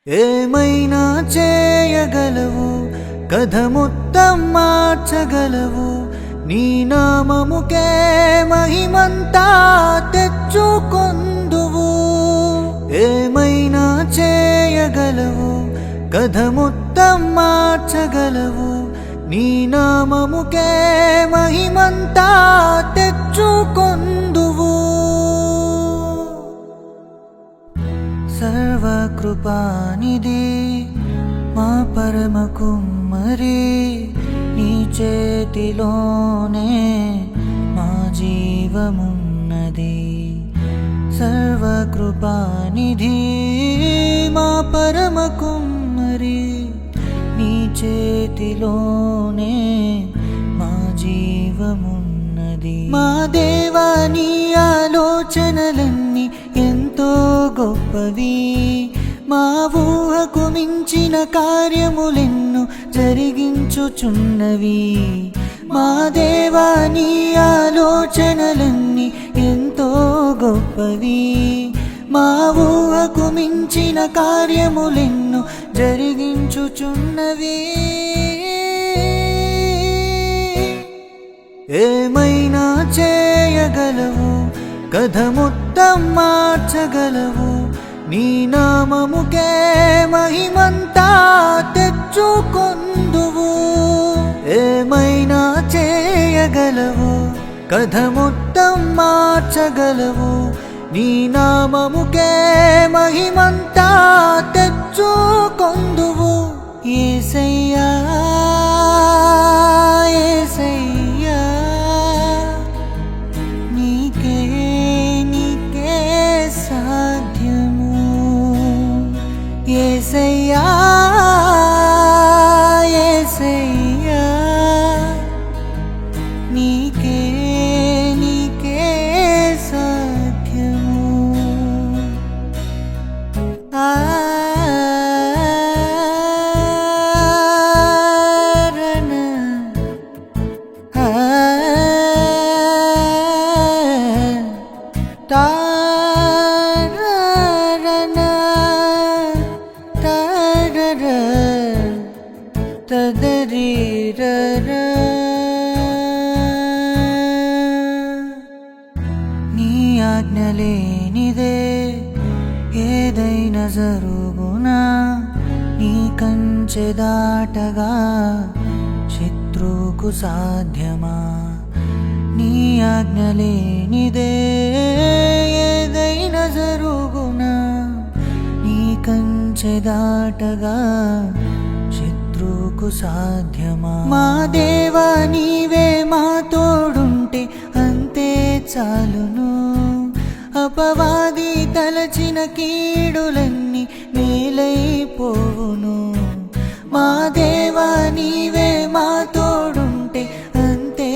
ఏమైనా చేయగలవు, కథ మొత్తం మార్చగలవు. నీ నామముకే మహిమంతా తెచ్చుకొందువు. ఏమైనా చేయగలవు, కథ మొత్తం మార్చగలవు. నీ నామముకే మహిమంతా తెచ్చుకొందువు. సర్వకృపానిధి మా పరమ కుమ్మరి, నీ చేతిలోనే మా జీవమున్నది. సర్వకృపానిధి మా పరమ కుమ్మరి, నీ చేతిలోనే మా జీవమున్నది. మా దేవా, నీ ఆలోచనలన్నీ ఎంతో గొప్పవి. మా ఊహకు మించిన కార్యములెన్నో జరిగించుచున్నవి. మా దేవా, నీ ఆలోచనలన్నీ ఎంతో గొప్పవి. మా ఊహకు మించిన కార్యములెన్నో జరిగించుచున్నవి. ఏమైనా చేయగలవు, కథ మొత్తం మార్చగలవు. నీ నామముకే మహిమంతా తెచ్చుకొందువు. ఏమైనా చేయగలవు, కథ మొత్తం మార్చగలవు. నీ నామముకే మహిమంతా తెచ్చుకొందువు. యేసయ్యా, యేసయ్యా, నీకే నీకే సాధ్యము. యేసయ్యా, యేసయ్యా, నీకే నీకే సాధ్యము. నీ ఆజ్ఞ లేనిదే ఏదైనా జరుగునా? నీ కంచె దాటగా శత్రువుకు సాధ్యమా? నీ ఆజ్ఞ లేనిదే ఏదైనా జరుగునా? నీ కంచె దాటగా శత్రువుకు సాధ్యమా? మా దేవా, నీవే మా తోడుంటే అంతే చాలును. అపవాది తలచిన కీడులన్నీ మేలైపోవును. మా దేవా, నీవే మా తోడుంటే అంతే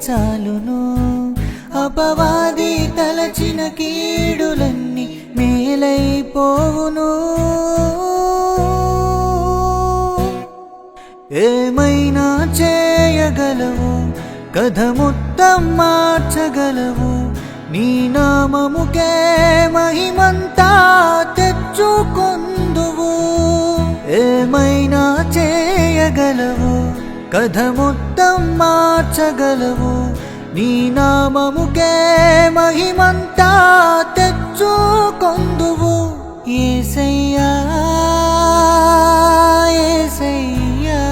చాలును. అపవాది తలచిన కీడులన్నీ మేలైపోవును. ఏమైనా చేయగలవు, కథ మొత్తం మార్చగలవు. నీ నామముకే మహిమంతా తెచ్చుకొందువు. ఏమైనా చేయగలవు, కథ మొత్తం మార్చగలవు. నీ నామముకే మహిమంతా తెచ్చుకొందువు. యేసయ్యా, యేసయ్యా,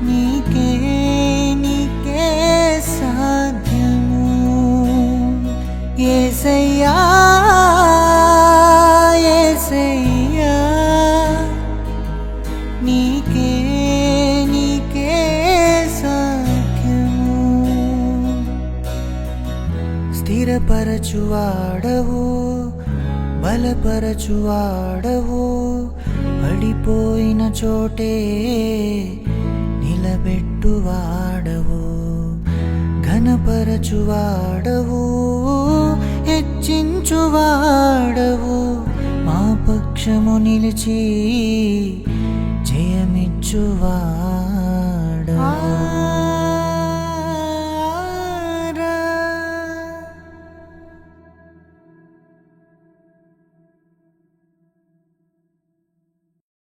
నీకే నీకే సాధ్యము. యేసయ్యా, యేసయ్యా, నీకే నీకే సాధ్యము. స్థిరపరచువాడవు, బలపరచువాడవు. పడిపోయిన చోటే నిలబెట్టువాడవు. ఘనపరచువాడవు, హెచ్చించువాడవు. మా పక్షము నిలిచి జయమిచ్చువాడవు.